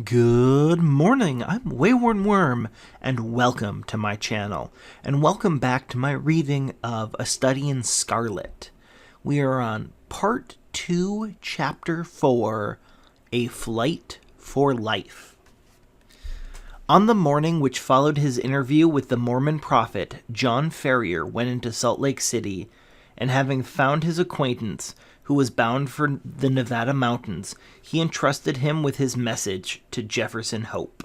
Good morning, I'm WaywornWyrm, and welcome to my channel, and welcome back to my reading of A Study in Scarlet. We are on Part 2, Chapter 4, A Flight for Life. On the morning which followed his interview with the Mormon prophet, John Ferrier went into Salt Lake City, and having found his acquaintance, who was bound for the Nevada mountains, he entrusted him with his message to Jefferson Hope.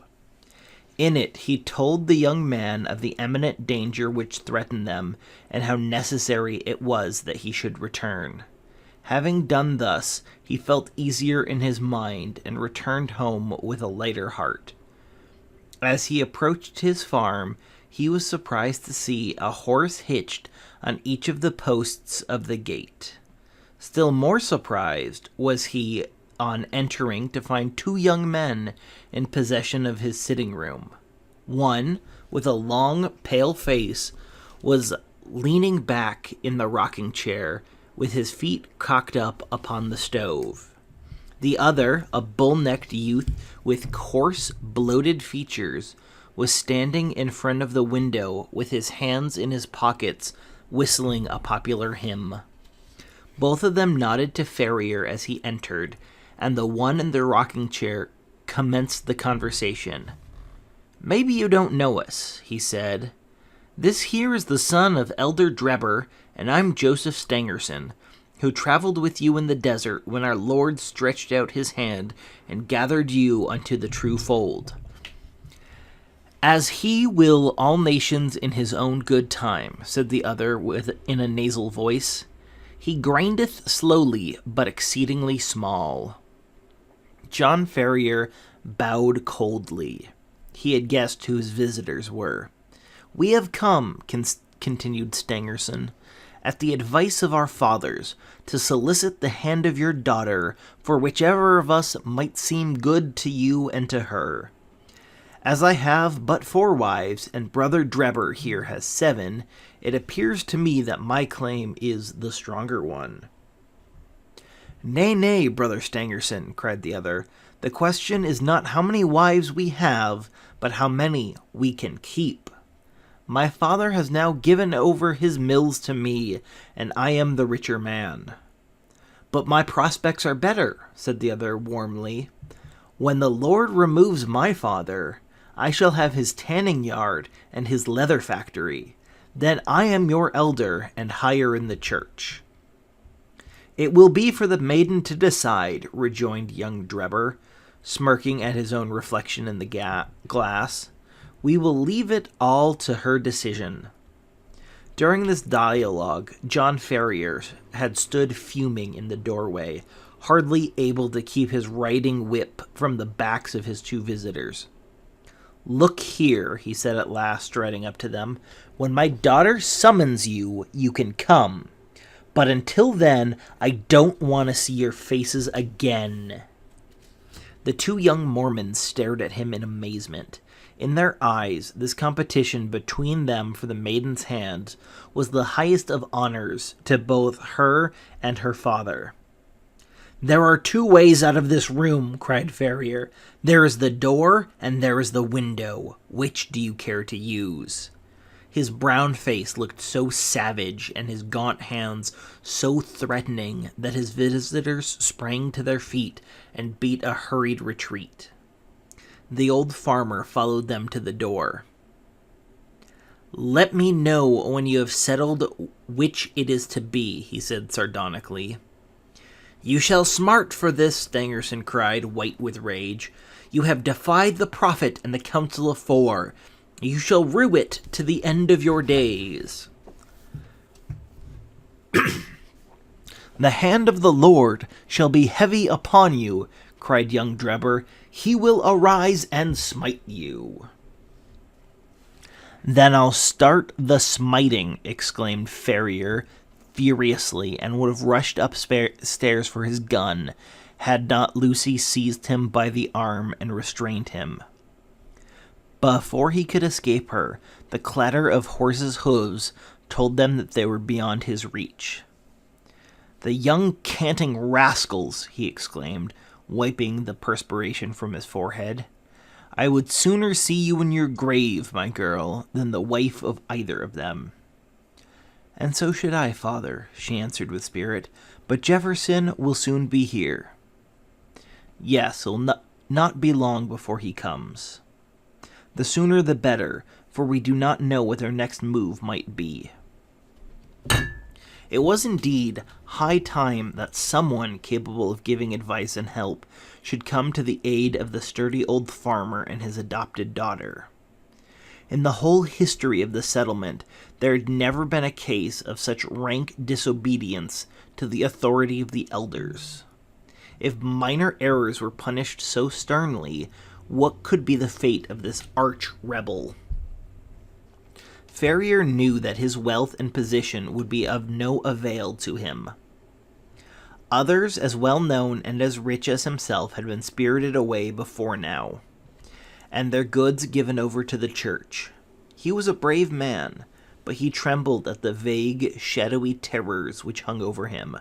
In it he told the young man of the imminent danger which threatened them, and how necessary it was that he should return. Having done thus, he felt easier in his mind, and returned home with a lighter heart. As he approached his farm, he was surprised to see a horse hitched on each of the posts of the gate. Still more surprised was he on entering to find two young men in possession of his sitting room. One, with a long, pale face, was leaning back in the rocking chair, with his feet cocked up upon the stove. The other, a bull-necked youth with coarse, bloated features, was standing in front of the window with his hands in his pockets, whistling a popular hymn. Both of them nodded to Ferrier as he entered, and the one in the rocking chair commenced the conversation. "Maybe you don't know us," he said. "This here is the son of Elder Drebber, and I'm Joseph Stangerson, who traveled with you in the desert when our Lord stretched out his hand and gathered you unto the true fold. As he will all nations in his own good time," said the other in a nasal voice. "He grindeth slowly, but exceedingly small." John Ferrier bowed coldly. He had guessed who his visitors were. "We have come," continued Stangerson, "at the advice of our fathers, to solicit the hand of your daughter for whichever of us might seem good to you and to her. As I have but 4 wives, and brother Drebber here has 7, it appears to me that my claim is the stronger one." "Nay, nay, brother Stangerson," cried the other. "The question is not how many wives we have, but how many we can keep. My father has now given over his mills to me, and I am the richer man." "But my prospects are better," said the other warmly. "When the Lord removes my father, I shall have his tanning yard and his leather factory. Then I am your elder and higher in the church." "It will be for the maiden to decide," rejoined young Drebber, smirking at his own reflection in the glass. "We will leave it all to her decision." During this dialogue, John Ferrier had stood fuming in the doorway, hardly able to keep his riding whip from the backs of his 2 visitors. "Look here," he said at last, striding up to them. "When my daughter summons you, you can come. But until then, I don't want to see your faces again." The 2 young Mormons stared at him in amazement. In their eyes, this competition between them for the maiden's hand was the highest of honors to both her and her father. "There are 2 ways out of this room," cried Ferrier. "There is the door, and there is the window. Which do you care to use?" His brown face looked so savage, and his gaunt hands so threatening, that his visitors sprang to their feet and beat a hurried retreat. The old farmer followed them to the door. "Let me know when you have settled which it is to be," he said sardonically. "You shall smart for this," Stangerson cried, white with rage. "You have defied the prophet and the council of 4. You shall rue it to the end of your days." "The hand of the Lord shall be heavy upon you," cried young Drebber. "He will arise and smite you." "Then I'll start the smiting," exclaimed Ferrier furiously, and would have rushed upstairs for his gun, had not Lucy seized him by the arm and restrained him. Before he could escape her, the clatter of horses' hooves told them that they were beyond his reach. "The young canting rascals!" he exclaimed. wiping the perspiration from his forehead. "I would sooner see you in your grave, my girl, than the wife of either of them." "And so should I, father," she answered with spirit, "but Jefferson will soon be here." "Yes, it'll not be long before he comes. The sooner the better, for we do not know what their next move might be." It was indeed high time that someone capable of giving advice and help should come to the aid of the sturdy old farmer and his adopted daughter. In the whole history of the settlement, there had never been a case of such rank disobedience to the authority of the elders. If minor errors were punished so sternly, what could be the fate of this arch-rebel? Ferrier knew that his wealth and position would be of no avail to him. Others, as well known and as rich as himself, had been spirited away before now, and their goods given over to the church. He was a brave man, but he trembled at the vague, shadowy terrors which hung over him.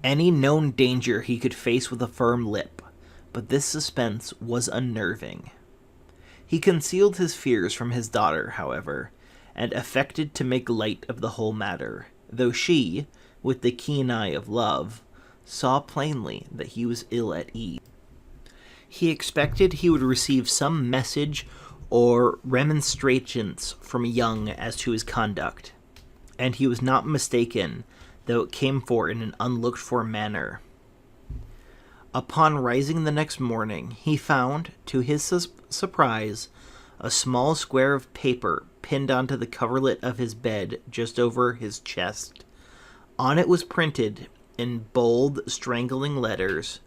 Any known danger he could face with a firm lip, but this suspense was unnerving. He concealed his fears from his daughter, however, and affected to make light of the whole matter, though she, with the keen eye of love, saw plainly that he was ill at ease. He expected he would receive some message or remonstrance from Young as to his conduct, and he was not mistaken, though it came in an unlooked-for manner. Upon rising the next morning, he found, to his surprise, a small square of paper pinned onto the coverlet of his bed just over his chest. On it was printed, in bold, strangling letters,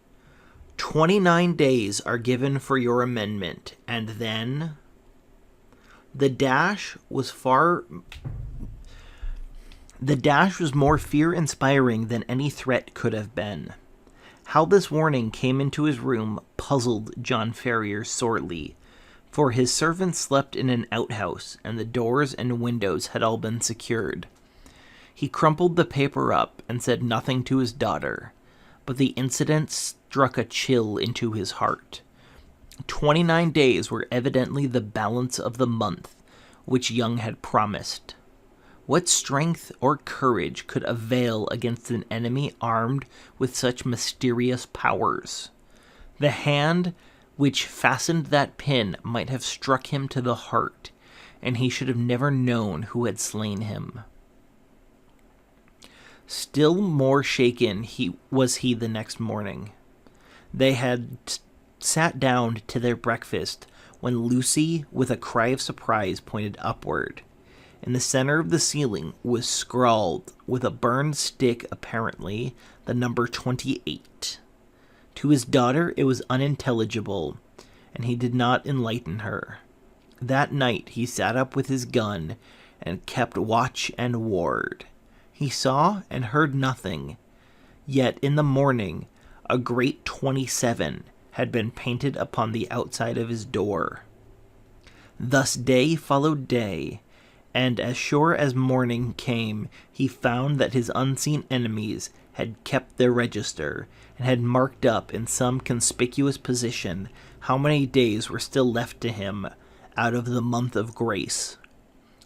"29 days are given for your amendment, and then..." The dash was more fear-inspiring than any threat could have been. How this warning came into his room puzzled John Ferrier sorely, for his servants slept in an outhouse, and the doors and windows had all been secured. He crumpled the paper up and said nothing to his daughter, but the incident struck a chill into his heart. 29 days were evidently the balance of the month which Young had promised. What strength or courage could avail against an enemy armed with such mysterious powers? The hand which fastened that pin might have struck him to the heart, and he should have never known who had slain him. Still more shaken was he the next morning. They had sat down to their breakfast when Lucy, with a cry of surprise, pointed upward. In the center of the ceiling was scrawled, with a burned stick apparently, the number 28. To his daughter it was unintelligible, and he did not enlighten her. That night he sat up with his gun and kept watch and ward. He saw and heard nothing, yet in the morning a great 27 had been painted upon the outside of his door. Thus day followed day, and as sure as morning came, he found that his unseen enemies had kept their register, and had marked up in some conspicuous position how many days were still left to him out of the month of grace.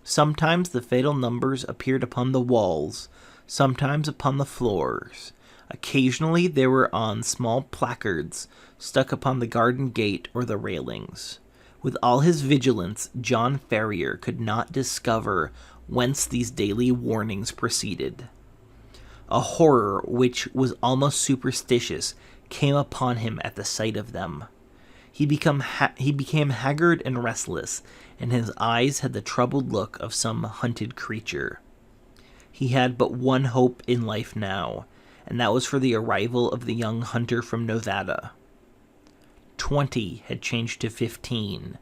Sometimes the fatal numbers appeared upon the walls, sometimes upon the floors. Occasionally they were on small placards stuck upon the garden gate or the railings. With all his vigilance, John Ferrier could not discover whence these daily warnings proceeded. A horror which was almost superstitious came upon him at the sight of them. He became haggard and restless, and his eyes had the troubled look of some hunted creature. He had but one hope in life now, and that was for the arrival of the young hunter from Nevada. 20 had changed to 15,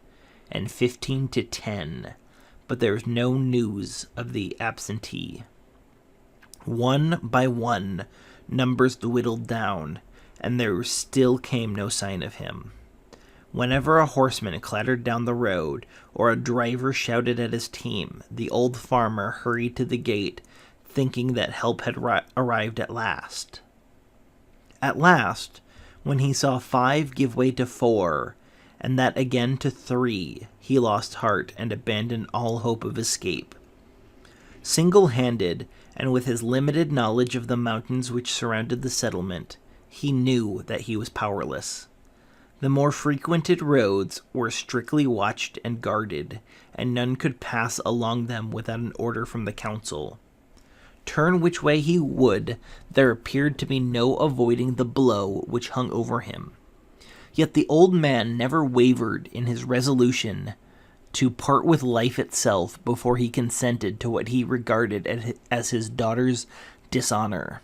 and 15 to 10, but there was no news of the absentee. One by one, numbers dwindled down, and there still came no sign of him. Whenever a horseman clattered down the road, or a driver shouted at his team, the old farmer hurried to the gate, thinking that help had arrived at last. At last, When he saw 5 give way to 4, and that again to 3, he lost heart and abandoned all hope of escape. Single-handed, and with his limited knowledge of the mountains which surrounded the settlement, he knew that he was powerless. The more frequented roads were strictly watched and guarded, and none could pass along them without an order from the council. Turn which way he would, there appeared to be no avoiding the blow which hung over him. Yet the old man never wavered in his resolution to part with life itself before he consented to what he regarded as his daughter's dishonor.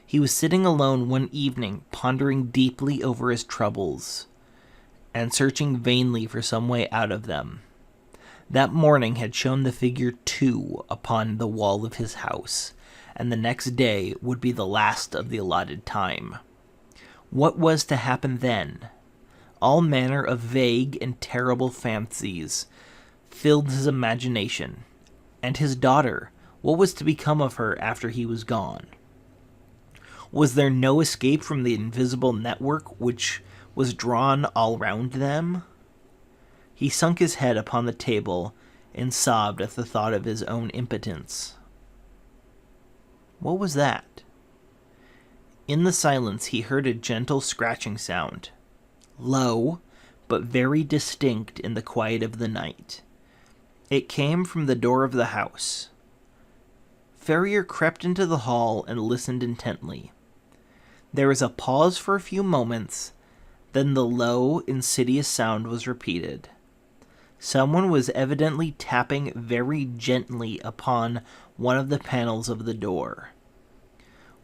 He was sitting alone one evening, pondering deeply over his troubles, and searching vainly for some way out of them. That morning had shown the figure 2 upon the wall of his house, and the next day would be the last of the allotted time. What was to happen then? All manner of vague and terrible fancies filled his imagination. And his daughter, what was to become of her after he was gone? Was there no escape from the invisible network which was drawn all round them? He sunk his head upon the table and sobbed at the thought of his own impotence. What was that? In the silence he heard a gentle scratching sound, low, but very distinct in the quiet of the night. It came from the door of the house. Ferrier crept into the hall and listened intently. There was a pause for a few moments, then the low, insidious sound was repeated. Someone was evidently tapping very gently upon one of the panels of the door.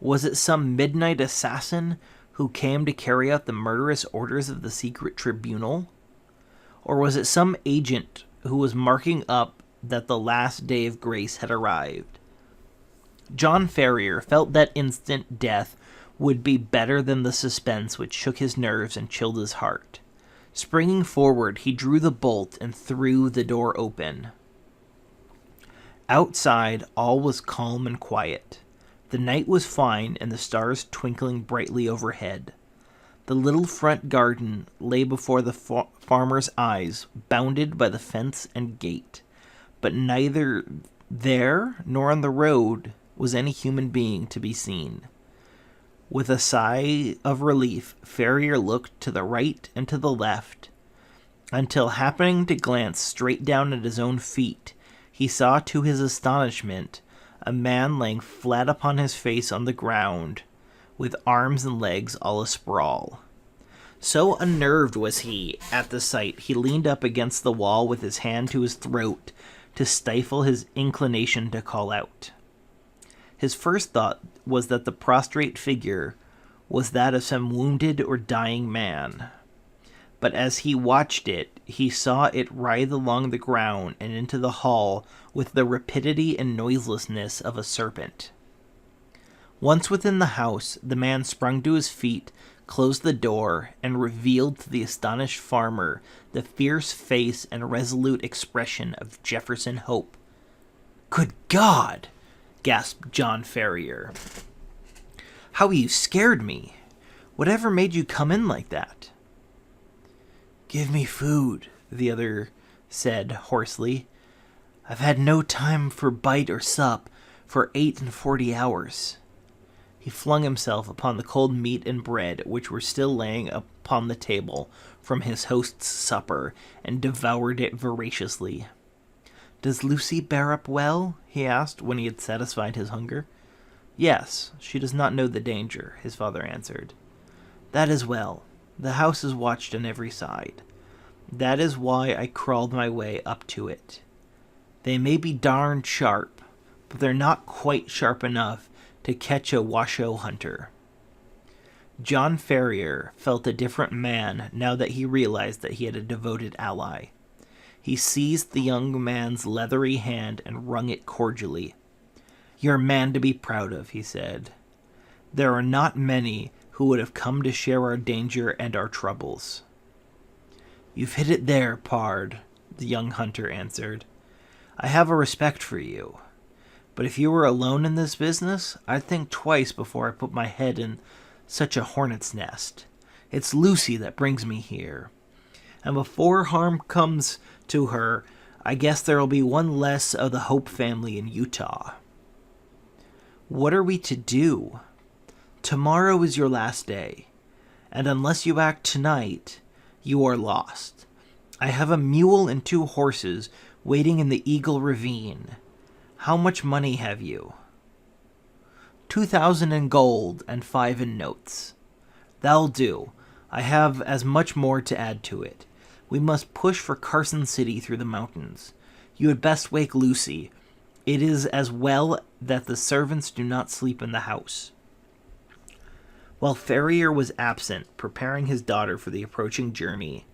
Was it some midnight assassin who came to carry out the murderous orders of the secret tribunal? Or was it some agent who was marking up that the last day of grace had arrived? John Ferrier felt that instant death would be better than the suspense which shook his nerves and chilled his heart. Springing forward, he drew the bolt and threw the door open. Outside, all was calm and quiet. The night was fine, and the stars twinkling brightly overhead. The little front garden lay before the farmer's eyes, bounded by the fence and gate. But neither there nor on the road was any human being to be seen. With a sigh of relief, Ferrier looked to the right and to the left, until happening to glance straight down at his own feet, he saw to his astonishment a man laying flat upon his face on the ground, with arms and legs all asprawl. So unnerved was he at the sight, he leaned up against the wall with his hand to his throat to stifle his inclination to call out. His first thought was that the prostrate figure was that of some wounded or dying man. But as he watched it, he saw it writhe along the ground and into the hall with the rapidity and noiselessness of a serpent. Once within the house, the man sprung to his feet, closed the door, and revealed to the astonished farmer the fierce face and resolute expression of Jefferson Hope. "Good God!" gasped John Ferrier. "How you scared me! Whatever made you come in like that?" "Give me food," the other said hoarsely. "I've had no time for bite or sup for 48 hours. He flung himself upon the cold meat and bread which were still laying upon the table from his host's supper, and devoured it voraciously. "Does Lucy bear up well?" he asked when he had satisfied his hunger. "Yes, she does not know the danger," his father answered. "That is well. The house is watched on every side. That is why I crawled my way up to it. They may be darned sharp, but they're not quite sharp enough to catch a Washoe hunter." John Ferrier felt a different man now that he realized that he had a devoted ally. He seized the young man's leathery hand and wrung it cordially. "You're a man to be proud of," he said. "There are not many who would have come to share our danger and our troubles." "You've hit it there, pard," the young hunter answered. "I have a respect for you. But if you were alone in this business, I'd think twice before I put my head in such a hornet's nest. It's Lucy that brings me here. And before harm comes to her, I guess there'll be one less of the Hope family in Utah." "What are we to do? Tomorrow is your last day, and unless you act tonight, you are lost. I have a mule and 2 horses waiting in the Eagle Ravine. How much money have you?" 2,000 in gold and 5 in notes." "That'll do. I have as much more to add to it. We must push for Carson City through the mountains. You had best wake Lucy. It is as well that the servants do not sleep in the house." While Ferrier was absent, preparing his daughter for the approaching journey,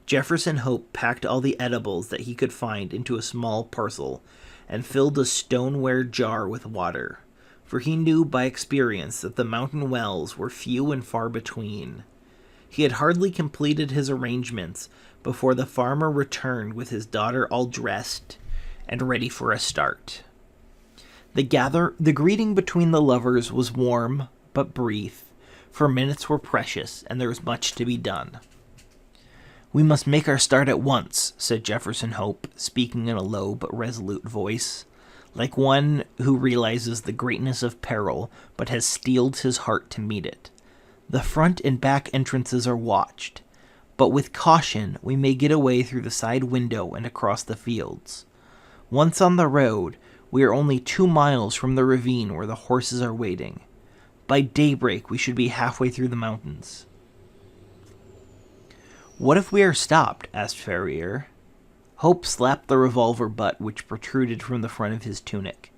Jefferson Hope packed all the edibles that he could find into a small parcel and filled a stoneware jar with water, for he knew by experience that the mountain wells were few and far between. He had hardly completed his arrangements before the farmer returned with his daughter all dressed and ready for a start. The greeting between the lovers was warm but brief, for minutes were precious and there was much to be done. "We must make our start at once," said Jefferson Hope, speaking in a low but resolute voice, like one who realizes the greatness of peril but has steeled his heart to meet it. "The front and back entrances are watched, but with caution we may get away through the side window and across the fields. Once on the road, we are only 2 miles from the ravine where the horses are waiting. By daybreak we should be halfway through the mountains." "What if we are stopped?" asked Ferrier. Hope slapped the revolver butt which protruded from the front of his tunic.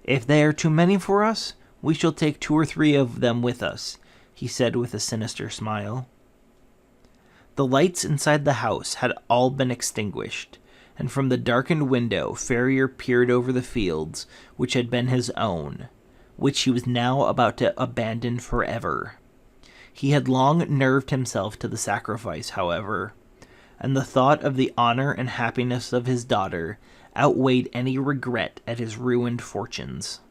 "If they are too many for us, we shall take 2 or 3 of them with us," he said with a sinister smile. The lights inside the house had all been extinguished, and from the darkened window Ferrier peered over the fields which had been his own, which he was now about to abandon forever. He had long nerved himself to the sacrifice, however, and the thought of the honor and happiness of his daughter outweighed any regret at his ruined fortunes.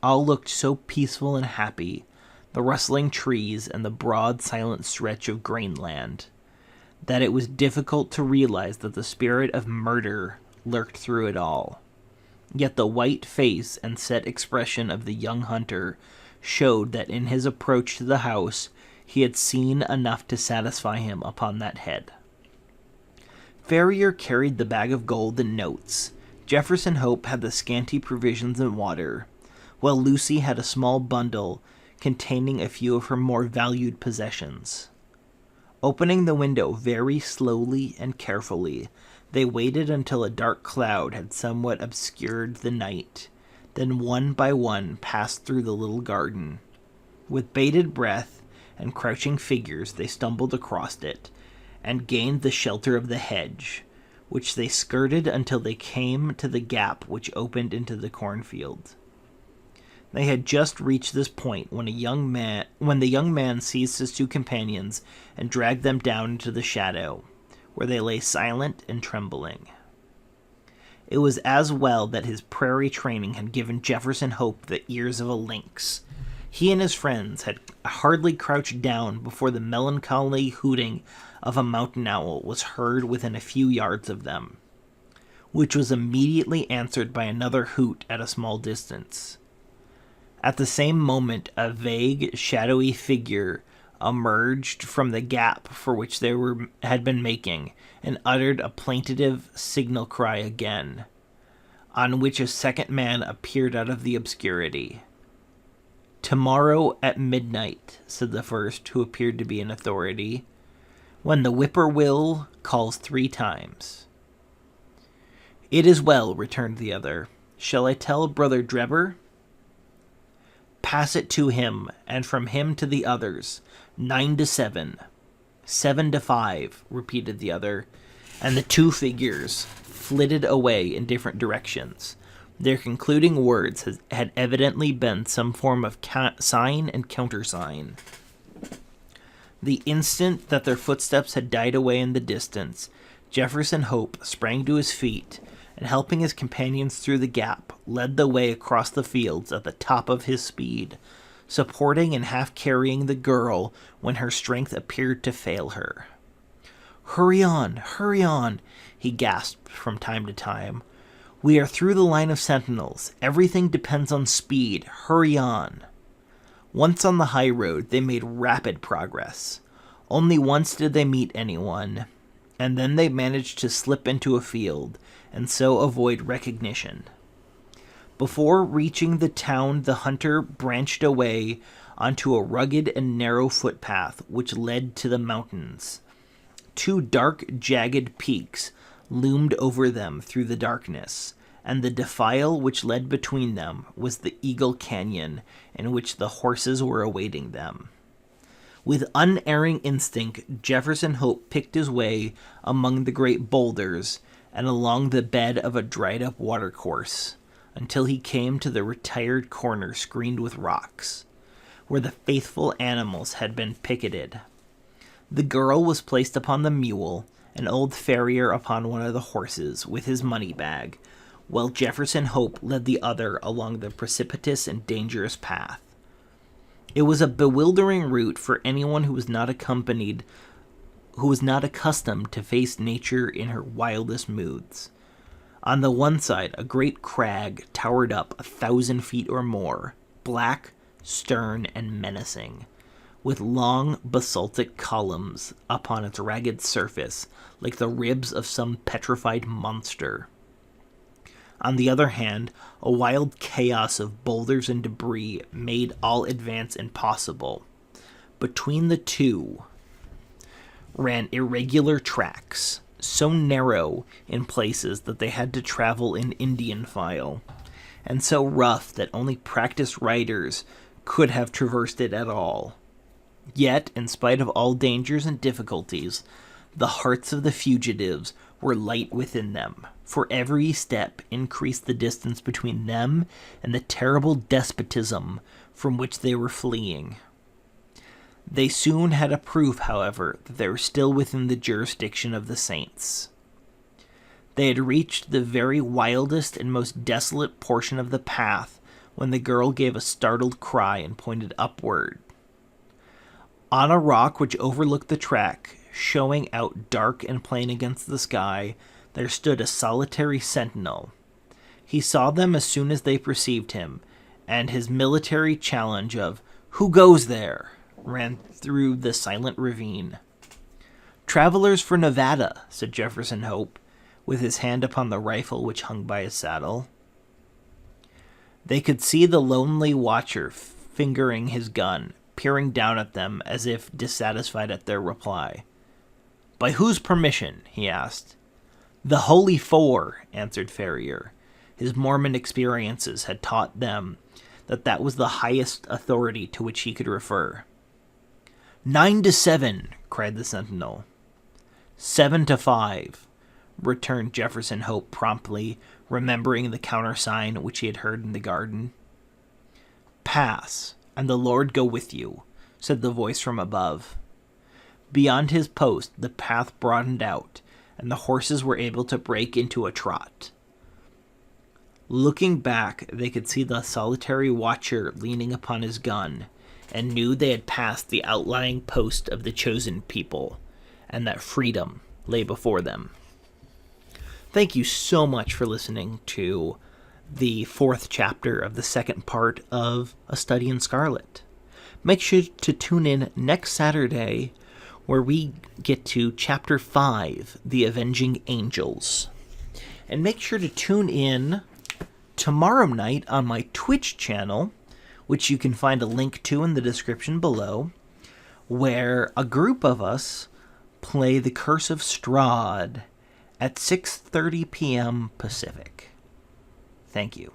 All looked so peaceful and happy, the rustling trees and the broad silent stretch of grainland, that it was difficult to realize that the spirit of murder lurked through it all. Yet the white face and set expression of the young hunter showed that in his approach to the house he had seen enough to satisfy him upon that head. Ferrier carried the bag of gold and notes. Jefferson Hope had the scanty provisions and water, while Lucy had a small bundle containing a few of her more valued possessions. Opening the window very slowly and carefully, they waited until a dark cloud had somewhat obscured the night, then one by one passed through the little garden. With bated breath and crouching figures they stumbled across it, and gained the shelter of the hedge, which they skirted until they came to the gap which opened into the cornfield. They had just reached this point when the young man seized his 2 companions and dragged them down into the shadow, where they lay silent and trembling. It was as well that his prairie training had given Jefferson Hope the ears of a lynx. He and his friends had hardly crouched down before the melancholy hooting of a mountain owl was heard within a few yards of them, which was immediately answered by another hoot at a small distance. At the same moment, a vague, shadowy figure emerged from the gap for which they had been making, and uttered a plaintive signal cry again, on which a second man appeared out of the obscurity. "Tomorrow at midnight," said the first, who appeared to be an authority, "when the whippoorwill calls 3 times. "It is well," returned the other. "Shall I tell Brother Drebber?" "Pass it to him, and from him to the others. 9 to 7. 7 to 5, repeated the other, and the 2 figures flitted away in different directions. Their concluding words had evidently been some form of sign and countersign. The instant that their footsteps had died away in the distance, Jefferson Hope sprang to his feet, and helping his companions through the gap, led the way across the fields at the top of his speed, supporting and half carrying the girl when her strength appeared to fail her. Hurry on, he gasped from time to time. We are through the line of sentinels. Everything depends on speed. Hurry on. Once on the high road, they made rapid progress. Only once did they meet anyone, and then they managed to slip into a field, and so avoid recognition. Before reaching the town, the hunter branched away onto a rugged and narrow footpath which led to the mountains. Two dark, jagged peaks loomed over them through the darkness, and the defile which led between them was the Eagle Canyon in which the horses were awaiting them. With unerring instinct, Jefferson Hope picked his way among the great boulders and along the bed of a dried-up watercourse until he came to the retired corner screened with rocks, where the faithful animals had been picketed. The girl was placed upon the mule, and old Ferrier upon one of the horses with his money bag, while Jefferson Hope led the other along the precipitous and dangerous path. It was a bewildering route for anyone who was not accustomed to face nature in her wildest moods. On the one side, a great crag towered up 1,000 feet or more, black, stern, and menacing, with long basaltic columns upon its ragged surface, like the ribs of some petrified monster. On the other hand, a wild chaos of boulders and debris made all advance impossible. Between the two ran irregular tracks, so narrow in places that they had to travel in Indian file, and so rough that only practiced riders could have traversed it at all. Yet, in spite of all dangers and difficulties, the hearts of the fugitives were light within them, for every step increased the distance between them and the terrible despotism from which they were fleeing. They soon had a proof, however, that they were still within the jurisdiction of the saints. They had reached the very wildest and most desolate portion of the path when the girl gave a startled cry and pointed upward. On a rock which overlooked the track, showing out dark and plain against the sky, there stood a solitary sentinel. He saw them as soon as they perceived him, and his military challenge of, "Who goes there?" ran through the silent ravine. "Travelers for Nevada," said Jefferson Hope, with his hand upon the rifle which hung by his saddle. They could see the lonely watcher fingering his gun, peering down at them as if dissatisfied at their reply. "By whose permission?" he asked. "The Holy Four," answered Ferrier. His Mormon experiences had taught them that that was the highest authority to which he could refer. 9 to 7, cried the sentinel. 7 to 5, returned Jefferson Hope promptly, remembering the countersign which he had heard in the garden. "Pass, and the Lord go with you," said the voice from above. Beyond his post, the path broadened out, and the horses were able to break into a trot. Looking back, they could see the solitary watcher leaning upon his gun, and knew they had passed the outlying post of the chosen people, and that freedom lay before them. Thank you so much for listening to the 4th chapter of the 2nd part of A Study in Scarlet. Make sure to tune in next Saturday, where we get to Chapter 5, The Avenging Angels. And make sure to tune in tomorrow night on my Twitch channel, which you can find a link to in the description below, where a group of us play The Curse of Strahd at 6:30 p.m. Pacific. Thank you.